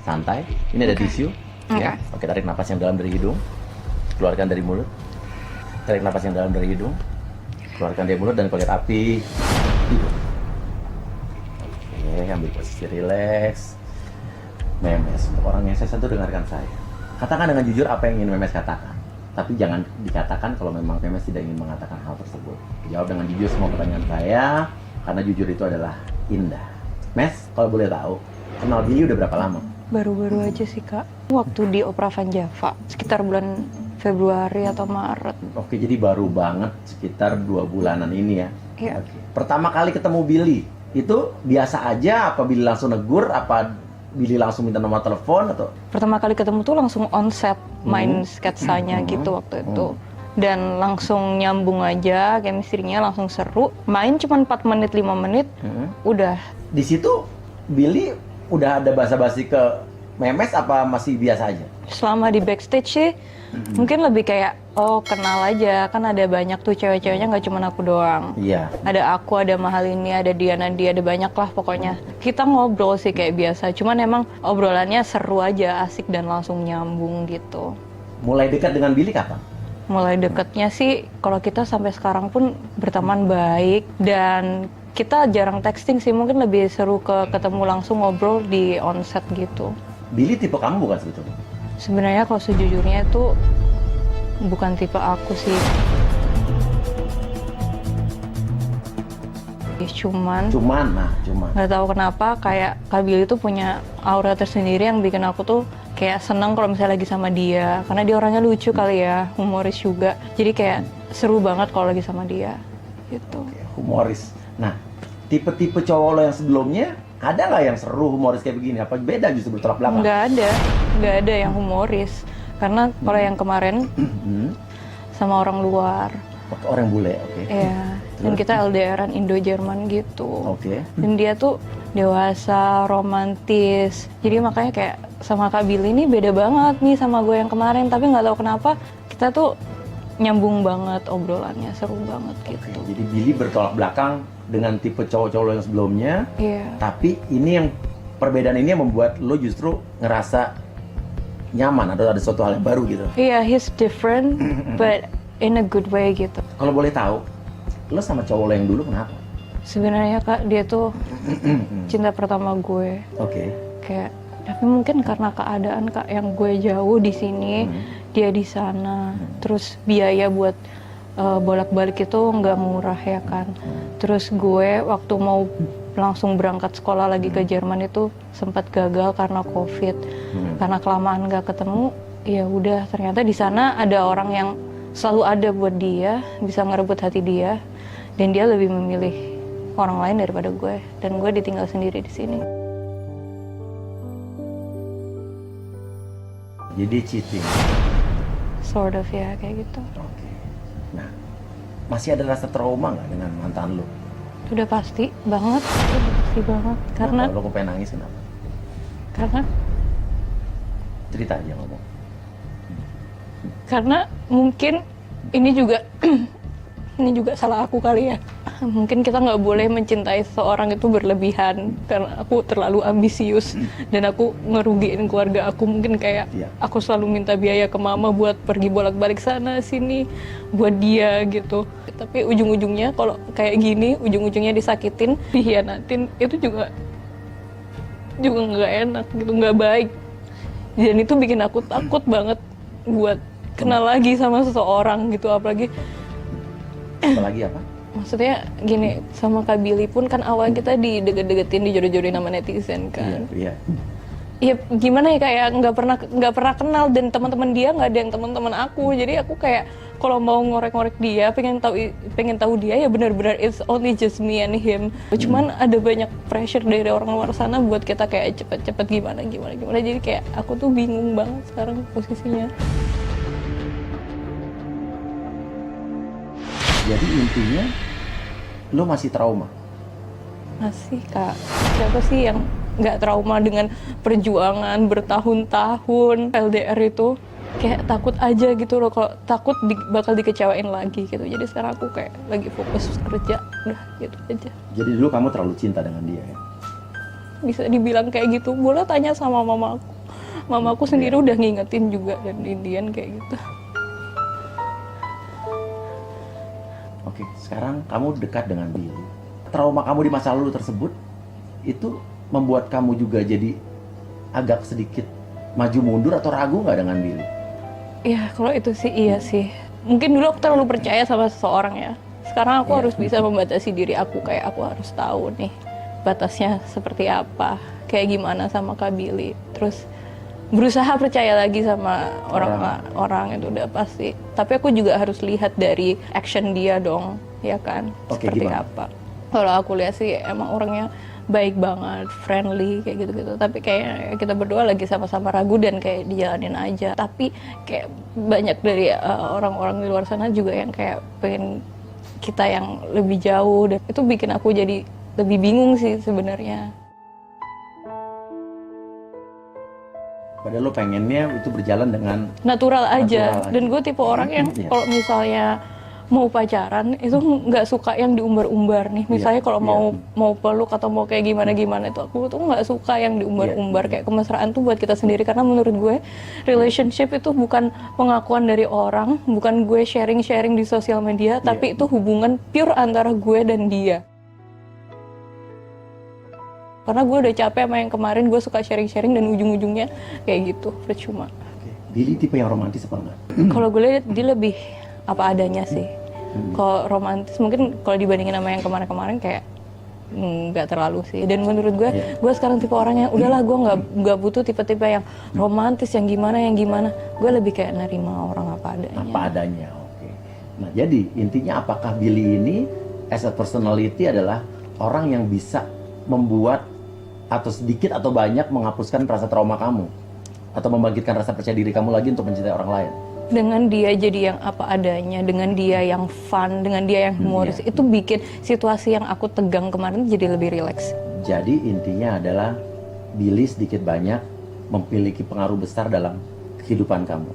santai. Ini ada tisu, ya. Oke, tarik napas yang dalam dari hidung, keluarkan dari mulut. Tarik napas yang dalam dari hidung, keluarkan dari mulut, dan kalau lihat api, tidur. Oke, ambil posisi relax. Memes, untuk orang yang saya sentuh, dengarkan saya. Katakan dengan jujur apa yang ingin Memes katakan. Tapi jangan dikatakan kalau memang Memes tidak ingin mengatakan hal tersebut. Jawab dengan jujur semua pertanyaan saya, karena jujur itu adalah indah. Mes, kalau boleh tahu, kenal Billy udah berapa lama? Baru-baru aja sih Kak. Waktu di Opera Van Java, sekitar bulan Februari atau Maret. Oke, jadi baru banget sekitar 2 bulanan ini ya? Iya. Oke. Pertama kali ketemu Billy, itu biasa aja? Apa Billy langsung negur? Apa Billy langsung minta nomor telepon? Atau? Pertama kali ketemu tuh langsung on set, main sketsanya gitu waktu itu. Dan langsung nyambung aja, chemistry-nya langsung seru. Main cuma 4 menit, 5 menit, udah. Di situ Billy udah ada basa-basi ke Memes apa masih biasa aja? Selama di backstage sih, mungkin lebih kayak, oh kenal aja. Kan ada banyak tuh cewek-ceweknya, nggak cuma aku doang. Iya. Ada aku, ada Mahalini, ada Diana, ada banyak lah pokoknya. Kita ngobrol sih kayak biasa, cuman emang obrolannya seru aja, asik dan langsung nyambung gitu. Mulai dekat dengan Billy kapan? Mulai deketnya sih, kalau kita sampai sekarang pun berteman baik, dan kita jarang texting sih, mungkin lebih seru ke ketemu langsung ngobrol di onset gitu. Billy tipe kamu bukan sebetulnya? Sebenarnya kalau sejujurnya itu bukan tipe aku sih. Cuman nggak tahu kenapa kayak Kak Billy tuh punya aura tersendiri yang bikin aku tuh kayak seneng kalau misalnya lagi sama dia, karena dia orangnya lucu kali ya, humoris juga, jadi kayak seru banget kalau lagi sama dia gitu. Humoris. Nah, tipe-tipe cowok lo yang sebelumnya ada nggak yang seru humoris kayak begini? Apa beda justru bertolak belakang? Nggak ada yang humoris, karena kalau yang kemarin sama orang luar. Orang bule, oke. Iya, dan kita LDRan Indo-Jerman gitu. Oke. Dan dia tuh dewasa, romantis. Jadi makanya kayak sama Kak Billy ini beda banget nih sama gue yang kemarin. Tapi nggak tahu kenapa kita tuh nyambung banget obrolannya, seru banget gitu. Jadi Billy bertolak belakang dengan tipe cowok-cowok lo yang sebelumnya. Iya. Tapi ini yang perbedaan ini yang membuat lo justru ngerasa nyaman atau ada sesuatu hal yang baru gitu. Iya, he's different, but in a good way gitu. Kalau boleh tahu, lo sama cowok lo yang dulu kenapa? Sebenarnya Kak, dia tuh cinta pertama gue. Oke. Kayak, tapi mungkin karena keadaan Kak, yang gue jauh di sini, dia di sana. Terus biaya buat bolak-balik itu nggak murah ya kan. Terus gue waktu mau langsung berangkat sekolah lagi ke Jerman itu sempat gagal karena COVID. Karena kelamaan nggak ketemu, ya udah ternyata di sana ada orang yang selalu ada buat dia, bisa ngerebut hati dia, dan dia lebih memilih orang lain daripada gue, dan gue ditinggal sendiri di sini. Jadi cheating. Sort of ya, kayak gitu. Oke. Nah, masih ada rasa trauma nggak dengan mantan lo? Udah pasti banget, karena Kalau lo pengen nangis kenapa? karena Cerita aja ngomong. karena mungkin ini juga ini juga salah aku kali ya. Mungkin kita nggak boleh mencintai seseorang itu berlebihan, karena aku terlalu ambisius dan aku ngerugiin keluarga aku. Mungkin kayak aku selalu minta biaya ke mama buat pergi bolak-balik sana sini buat dia gitu. Tapi ujung-ujungnya kalau kayak gini, ujung-ujungnya disakitin, dihianatin, itu juga nggak enak gitu, nggak baik. Dan itu bikin aku takut banget buat kenal lagi sama seseorang gitu, apalagi apa? Maksudnya gini, sama Kak Billy pun kan awal kita dideget-degetin, dijodoh-jodohin sama netizen kan. Iya. Ya gimana ya, kayak nggak pernah kenal, dan teman-teman dia nggak ada yang teman-teman aku. Jadi aku kayak kalau mau ngorek-ngorek dia, pengen tahu dia, ya benar-benar it's only just me and him. Cuman ada banyak pressure dari orang luar sana buat kita kayak cepet-cepet gimana. Jadi kayak aku tuh bingung banget sekarang posisinya. Jadi intinya lo masih trauma? Masih Kak. Siapa sih yang nggak trauma dengan perjuangan bertahun-tahun LDR itu? Kayak takut aja gitu loh, kalau takut bakal dikecewain lagi gitu. Jadi sekarang aku kayak lagi fokus kerja, udah gitu aja. Jadi dulu kamu terlalu cinta dengan dia ya? Bisa dibilang kayak gitu, boleh tanya sama mama aku. Mamaku sendiri udah ngingetin juga, dan Indian kayak gitu. Oke, sekarang kamu dekat dengan Billy. Trauma kamu di masa lalu tersebut itu membuat kamu juga jadi agak sedikit maju mundur atau ragu nggak dengan Billy? Ya kalau itu sih iya sih. Mungkin dulu aku terlalu percaya sama seseorang ya. Sekarang aku harus bisa membatasi diri aku, kayak aku harus tahu nih batasnya seperti apa, kayak gimana sama Kak Billy. Terus berusaha percaya lagi sama orang itu udah pasti. Tapi aku juga harus lihat dari action dia dong, ya kan? Oke, Seperti gimana? apa. Kalau aku lihat sih emang orangnya baik banget, friendly kayak gitu-gitu. Tapi kayak kita berdua lagi sama-sama ragu dan kayak dijalanin aja. Tapi kayak banyak dari orang-orang di luar sana juga yang kayak pengen kita yang lebih jauh, dan itu bikin aku jadi lebih bingung sih sebenarnya. Padahal lo pengennya itu berjalan dengan Natural aja. Natural aja. Dan gue tipe orang yang Iya. kalau misalnya mau pacaran itu nggak suka yang diumbar-umbar nih. Misalnya kalau mau peluk atau mau kayak gimana itu aku tuh nggak suka yang diumbar-umbar. Kayak kemesraan tuh buat kita sendiri, karena menurut gue relationship itu bukan pengakuan dari orang, bukan gue sharing-sharing di sosial media, tapi itu hubungan pure antara gue dan dia. Karena gue udah capek sama yang kemarin, gue suka sharing-sharing dan ujung-ujungnya kayak gitu, percuma. Oke. Billy tipe yang romantis apa enggak? Kalau gue lihat dia lebih apa adanya sih. Kalau romantis mungkin kalau dibandingin sama yang kemarin-kemarin kayak nggak terlalu sih. Dan menurut gue sekarang tipe orang yang udahlah, gue nggak butuh tipe-tipe yang romantis yang gimana. Gue lebih kayak nerima orang apa adanya. Apa adanya, oke. Nah, jadi intinya apakah Billy ini as a personality adalah orang yang bisa membuat atau sedikit atau banyak menghapuskan rasa trauma kamu atau membangkitkan rasa percaya diri kamu lagi untuk mencintai orang lain? Dengan dia jadi yang apa adanya, dengan dia yang fun, dengan dia yang humoris, itu bikin situasi yang aku tegang kemarin jadi lebih rileks. Jadi intinya adalah Billy sedikit banyak memiliki pengaruh besar dalam kehidupan kamu.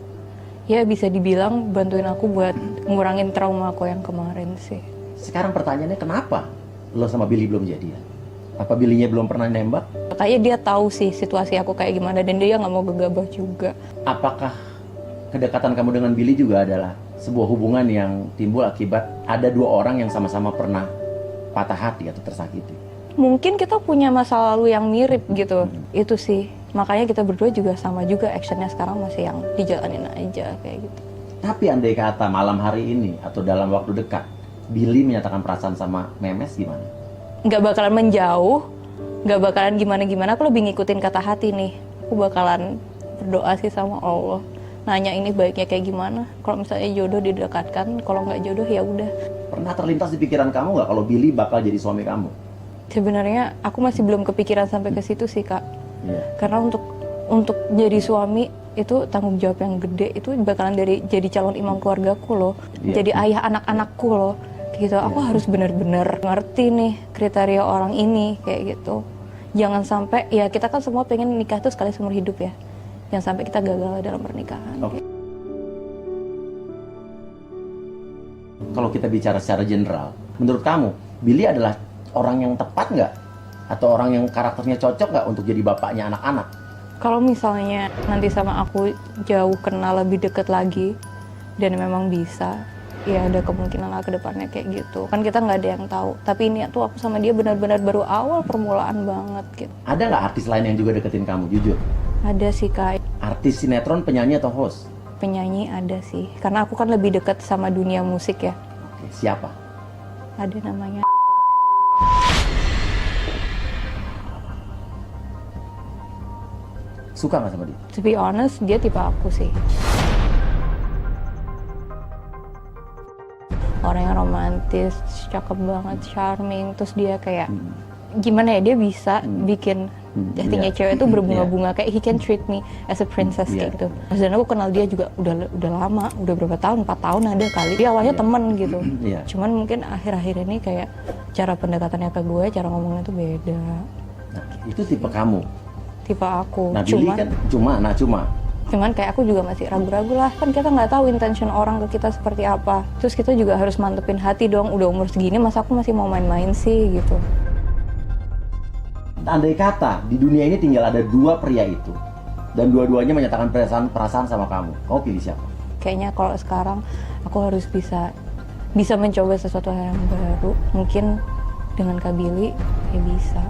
Ya bisa dibilang bantuin aku buat ngurangin trauma aku yang kemarin sih. Sekarang pertanyaannya, kenapa lo sama Billy belum jadian? Apa Billy-nya belum pernah nembak? Kayaknya dia tahu sih situasi aku kayak gimana, dan dia nggak mau gegabah juga. Apakah kedekatan kamu dengan Billy juga adalah sebuah hubungan yang timbul akibat ada dua orang yang sama-sama pernah patah hati atau tersakiti? Mungkin kita punya masa lalu yang mirip gitu. Itu sih. Makanya kita berdua juga sama juga, actionnya sekarang masih yang dijalanin aja kayak gitu. Tapi andai kata malam hari ini atau dalam waktu dekat Billy menyatakan perasaan sama Memes, gimana? Nggak bakalan menjauh, nggak bakalan gimana-gimana. Aku lebih ngikutin kata hati nih. Aku bakalan berdoa sih sama Allah. Nanya ini baiknya kayak gimana. Kalau misalnya jodoh didekatkan, kalau nggak jodoh ya udah. Pernah terlintas di pikiran kamu nggak kalau Billy bakal jadi suami kamu? Sebenarnya aku masih belum kepikiran sampai ke situ sih, Kak. Karena untuk jadi suami itu tanggung jawab yang gede. Itu bakalan jadi calon imam keluargaku loh. Jadi ayah anak-anakku loh. Gitu, aku harus benar-benar ngerti nih kriteria orang ini kayak gitu. Jangan sampai, ya kita kan semua pengen nikah tuh sekali seumur hidup ya. Jangan sampai kita gagal dalam pernikahan. Kalau kita bicara secara general, menurut kamu Billy adalah orang yang tepat nggak? Atau orang yang karakternya cocok nggak untuk jadi bapaknya anak-anak? Kalau misalnya nanti sama aku jauh kenal, lebih deket lagi, dan memang bisa, ya ada kemungkinan lah ke depannya kayak gitu. Kan kita nggak ada yang tahu. Tapi ini tuh aku sama dia benar-benar baru awal permulaan banget gitu. Ada nggak artis lain yang juga deketin kamu, jujur? Ada sih, Kak. Artis sinetron, penyanyi atau host? Penyanyi ada sih. Karena aku kan lebih dekat sama dunia musik ya. Oke, siapa? Ada namanya. Suka nggak sama dia? To be honest, dia tipe aku sih. Orang yang romantis, cakep banget, charming. Terus dia kayak gimana ya, dia bisa bikin hatinya cewek itu berbunga-bunga, kayak he can treat me as a princess kayak gitu. Dan aku kenal dia juga udah lama, udah berapa tahun, 4 tahun ada kali. Dia awalnya temen gitu. Cuman mungkin akhir-akhir ini kayak cara pendekatannya ke gue, cara ngomongnya tuh beda. Nah, itu tipe kamu. Tipe aku. Nah, Billy kan Cuman kayak aku juga masih ragu-ragu lah, kan kita nggak tahu intention orang ke kita seperti apa. Terus kita juga harus mantepin hati dong, udah umur segini masa aku masih mau main-main sih gitu. Andai kata di dunia ini tinggal ada dua pria itu, dan dua-duanya menyatakan perasaan sama kamu pilih siapa? Kayaknya kalau sekarang aku harus bisa mencoba sesuatu hal yang baru. Mungkin dengan Kak Billy ya bisa,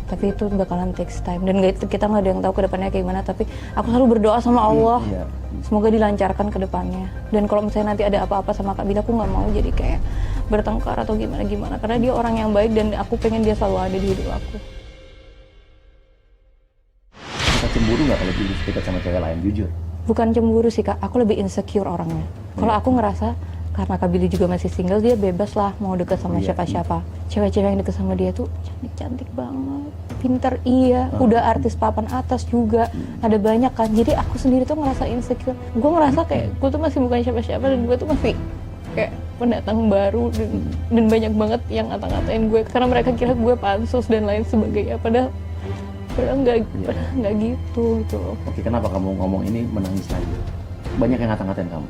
tapi itu bakalan takes time dan kita nggak ada yang tahu ke depannya kayak gimana. Tapi aku selalu berdoa sama Allah, semoga dilancarkan ke depannya. Dan kalau misalnya nanti ada apa-apa sama Kak Billy, aku nggak mau jadi kayak bertengkar atau gimana karena dia orang yang baik dan aku pengen dia selalu ada di hidup aku. Kita cemburu nggak kalau Billy dekat sama cewek lain, jujur? Bukan cemburu sih Kak, aku lebih insecure orangnya. Kalau aku ngerasa karena Kak Billy juga masih single, dia bebas lah mau deket sama siapa-siapa. Cewek-cewek yang deket sama dia tuh cantik-cantik banget, pinter udah artis papan atas juga, ada banyak kan. Jadi aku sendiri tuh ngerasa insecure. Gue ngerasa kayak gue tuh masih bukan siapa-siapa dan gue tuh masih kayak pendatang baru dan banyak banget yang ngata-ngatain gue karena mereka kira gue pansos dan lain sebagainya. Padahal nggak gitu loh. Oke, kenapa kamu ngomong ini menangis lagi? Banyak yang ngata-ngatain kamu?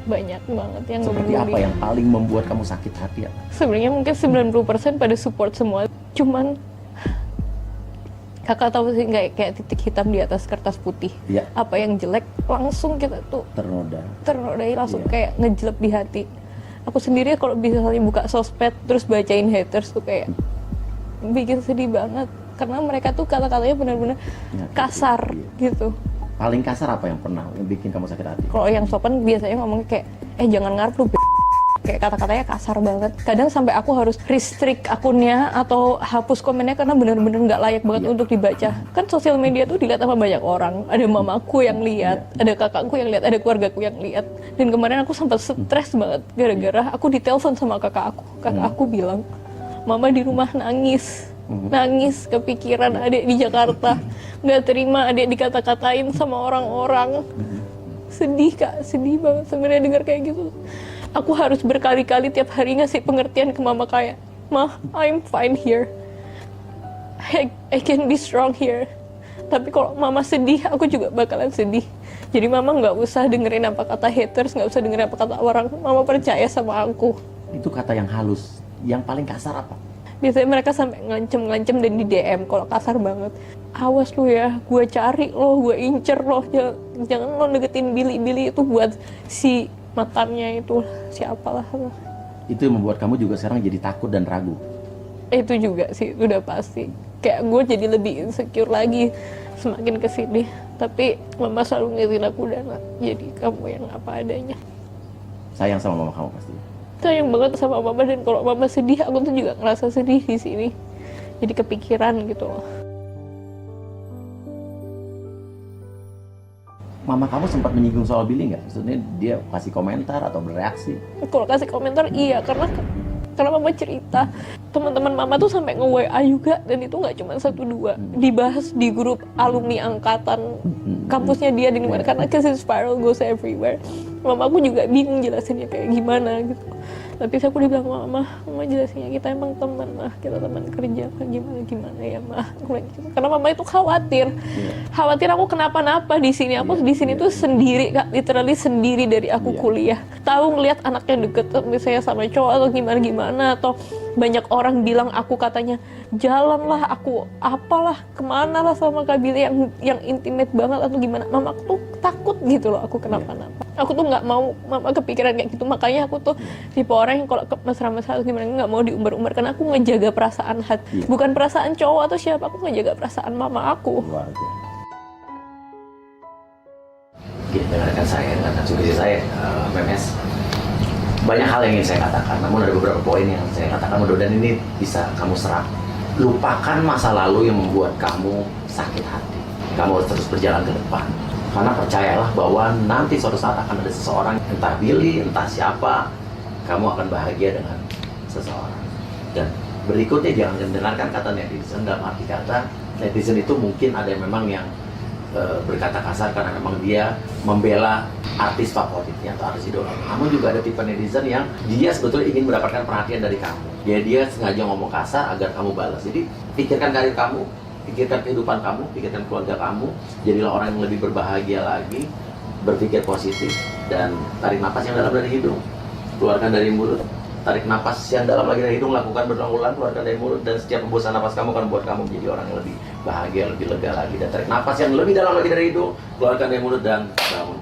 Banyak banget yang seperti apa yang paling membuat kamu sakit hati ya? Sebenarnya mungkin 90% pada support semua, cuman kakak tahu sih nggak kayak titik hitam di atas kertas putih. Apa yang jelek langsung kita tuh ternodai langsung kayak ngejelek di hati. Aku sendiri kalau misalnya buka sosmed terus bacain haters tuh kayak bikin sedih banget karena mereka tuh kata-katanya benar-benar kasar gitu. Paling kasar apa yang pernah yang bikin kamu sakit hati? Kalau yang sopan biasanya ngomongnya kayak jangan ngarep lu kayak kata-katanya kasar banget. Kadang sampai aku harus restrict akunnya atau hapus komennya karena benar-benar nggak layak banget untuk dibaca. Kan sosial media tuh dilihat sama banyak orang. Ada mamaku yang lihat, ada kakakku yang lihat, ada keluargaku yang lihat. Dan kemarin aku sempat stres banget gara-gara aku ditelepon sama kakak aku. Kakak aku bilang, "Mama di rumah nangis kepikiran adik di Jakarta, nggak terima adik dikata-katain sama orang-orang." Sedih Kak, sedih banget sebenarnya dengar kayak gitu. Aku harus berkali-kali tiap hari ngasih pengertian ke mama kayak, "Ma, I'm fine here, I can be strong here." Tapi kalau mama sedih, aku juga bakalan sedih. Jadi mama nggak usah dengerin apa kata haters, nggak usah dengerin apa kata orang. Mama percaya sama aku. Itu kata yang halus, yang paling kasar apa? Biasanya mereka sampai ngancem dan di DM kalau kasar banget. "Awas lu ya, gue cari lo, gue incer lo, jangan lo deketin Billy itu buat si matannya itu siapalah." Itu yang membuat kamu juga sekarang jadi takut dan ragu? Itu juga sih, udah pasti. Kayak gue jadi lebih insecure lagi semakin kesini. Tapi mama selalu ngingetin aku, "Dana, jadi kamu yang apa adanya." Sayang sama mama kamu pasti? Sayang banget sama mama, dan kalau mama sedih, aku tuh juga ngerasa sedih di sini. Jadi kepikiran gitu loh. Mama kamu sempat menyinggung soal Billy nggak? Maksudnya dia kasih komentar atau bereaksi? Kalau kasih komentar iya, karena mama cerita teman-teman mama tuh sampai nge-WA juga, dan itu nggak cuma 1-2, dibahas di grup alumni angkatan kampusnya dia di mana, karena kasus viral goes everywhere. Mama aku juga bingung jelasinnya kayak gimana gitu. Tapi aku dibilang, mama jelasinnya kita emang teman lah, kita teman kerja, gimana ya mah. Karena mama itu khawatir aku kenapa-napa di sini. Aku di sini tuh sendiri Kak, literally sendiri dari aku kuliah. Tahu ngelihat anaknya deket misalnya sama cowok atau gimana, atau banyak orang bilang aku katanya jalan lah, aku apalah, kemana lah sama Kak Billy yang intimate banget atau gimana. Mama aku tuh takut gitu loh aku kenapa-napa. Aku tuh nggak mau mama kepikiran kayak gitu, makanya aku tuh tipe orang yang kalau mesra-mesra atau gimana nggak mau diumbar-umbar, karena aku ngejaga perasaan hati, bukan perasaan cowok atau siapa, aku ngejaga perasaan mama aku. Gini, dengarkan saya, dengarkan sugesti saya, MMS. Banyak hal yang ingin saya katakan, namun ada beberapa poin yang saya katakan mudah-mudahan ini bisa kamu serap. Lupakan masa lalu yang membuat kamu sakit hati. Kamu harus terus berjalan ke depan. Karena percayalah bahwa nanti suatu saat akan ada seseorang, entah Billy, entah siapa, kamu akan bahagia dengan seseorang. Dan berikutnya jangan dengarkan kata netizen, dalam arti kata netizen itu mungkin ada yang memang yang berkata kasar karena memang dia membela artis favoritnya atau artis idola. Namun juga ada tipe netizen yang dia sebetulnya ingin mendapatkan perhatian dari kamu. Dia sengaja ngomong kasar agar kamu balas. Jadi pikirkan karir kamu, pikirkan kehidupan kamu, pikirkan keluarga kamu, jadilah orang yang lebih berbahagia lagi, berpikir positif, dan tarik napas yang dalam dari hidung, keluarkan dari mulut, Tarik napas yang dalam lagi dari hidung, lakukan berulang-ulang, keluarkan dari mulut, dan setiap hembusan napas kamu akan membuat kamu menjadi orang yang lebih bahagia, lebih lega lagi. Dan tarik napas yang lebih dalam lagi dari hidung, keluarkan dari mulut, dan bangun.